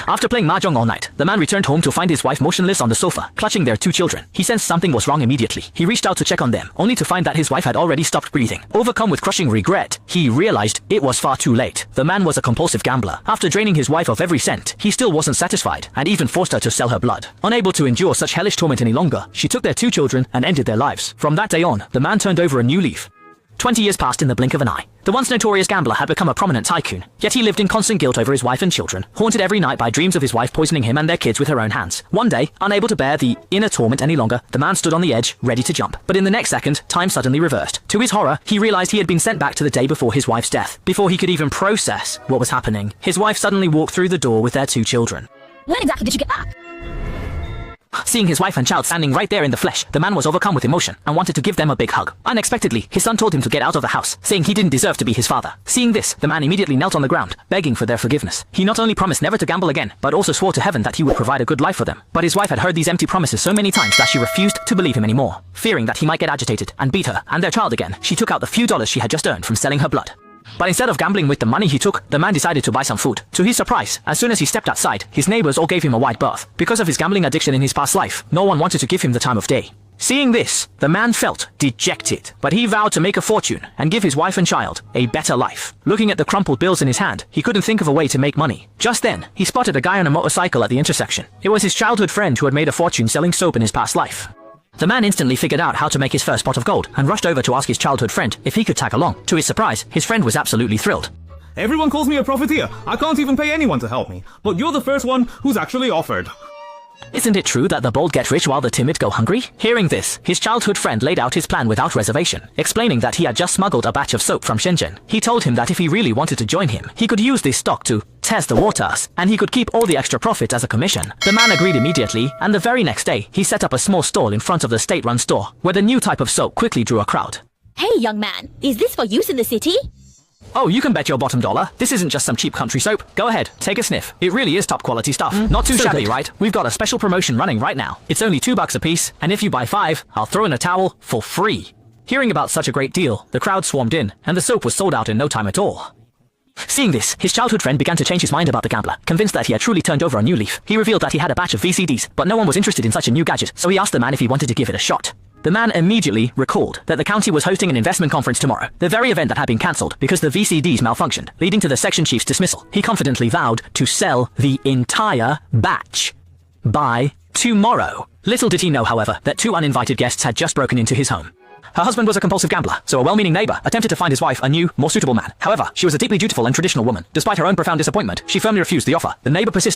After playing mahjong all night, the man returned home to find his wife motionless on the sofa, clutching their 2 children. He sensed something was wrong immediately. He reached out to check on them, only to find that his wife had already stopped breathing. Overcome with crushing regret, he realized it was far too late. The man was a compulsive gambler. After draining his wife of every cent, he still wasn't satisfied, and even forced her to sell her blood. Unable to endure such hellish torment any longer, she took their 2 children and ended their lives. From that day on, the man turned over a new leaf. 20 years passed in the blink of an eye. The once notorious gambler had become a prominent tycoon, yet he lived in constant guilt over his wife and children, haunted every night by dreams of his wife poisoning him and their kids with her own hands. One day, unable to bear the inner torment any longer, the man stood on the edge, ready to jump. But in the next second, time suddenly reversed. To his horror, he realized he had been sent back to the day before his wife's death. Before he could even process what was happening, his wife suddenly walked through the door with their 2 children. When exactly did you get back? Seeing his wife and child standing right there in the flesh, the man was overcome with emotion and wanted to give them a big hug. Unexpectedly, his son told him to get out of the house, saying he didn't deserve to be his father. Seeing this, the man immediately knelt on the ground, begging for their forgiveness. He not only promised never to gamble again, but also swore to heaven that he would provide a good life for them. But his wife had heard these empty promises so many times that she refused to believe him anymore. Fearing that he might get agitated and beat her and their child again, she took out the few dollars she had just earned from selling her blood. But instead of gambling with the money he took, the man decided to buy some food. To his surprise, as soon as he stepped outside, his neighbors all gave him a wide berth. Because of his gambling addiction in his past life, no one wanted to give him the time of day. Seeing this, the man felt dejected, but he vowed to make a fortune and give his wife and child a better life. Looking at the crumpled bills in his hand, he couldn't think of a way to make money. Just then, he spotted a guy on a motorcycle at the intersection. It was his childhood friend who had made a fortune selling soap in his past life. The man instantly figured out how to make his first pot of gold and rushed over to ask his childhood friend if he could tag along. To his surprise, his friend was absolutely thrilled. Everyone calls me a profiteer. I can't even pay anyone to help me, but you're the first one who's actually offered. Isn't it true that the bold get rich while the timid go hungry? Hearing this, his childhood friend laid out his plan without reservation, explaining that he had just smuggled a batch of soap from Shenzhen. He told him that if he really wanted to join him, he could use this stock to test the waters, and he could keep all the extra profit as a commission. The man agreed immediately, and the very next day, he set up a small stall in front of the state-run store, where the new type of soap quickly drew a crowd. Hey young man, is this for use in the city? Oh, you can bet your bottom dollar. This isn't just some cheap country soap. Go ahead, take a sniff. It really is top quality stuff. Not too shabby, right? We've got a special promotion running right now. It's only $2 a piece, and if you buy 5, I'll throw in a towel for free. Hearing about such a great deal, the crowd swarmed in, and the soap was sold out in no time at all. Seeing this, his childhood friend began to change his mind about the gambler. Convinced that he had truly turned over a new leaf, he revealed that he had a batch of VCDs, but no one was interested in such a new gadget, so he asked the man if he wanted to give it a shot. The man immediately recalled that the county was hosting an investment conference tomorrow, the very event that had been cancelled because the VCDs malfunctioned, leading to the section chief's dismissal. He confidently vowed to sell the entire batch by tomorrow. Little did he know, however, that 2 uninvited guests had just broken into his home. Her husband was a compulsive gambler, so a well-meaning neighbor attempted to find his wife a new, more suitable man. However, she was a deeply dutiful and traditional woman. Despite her own profound disappointment, she firmly refused the offer. The neighbor persisted.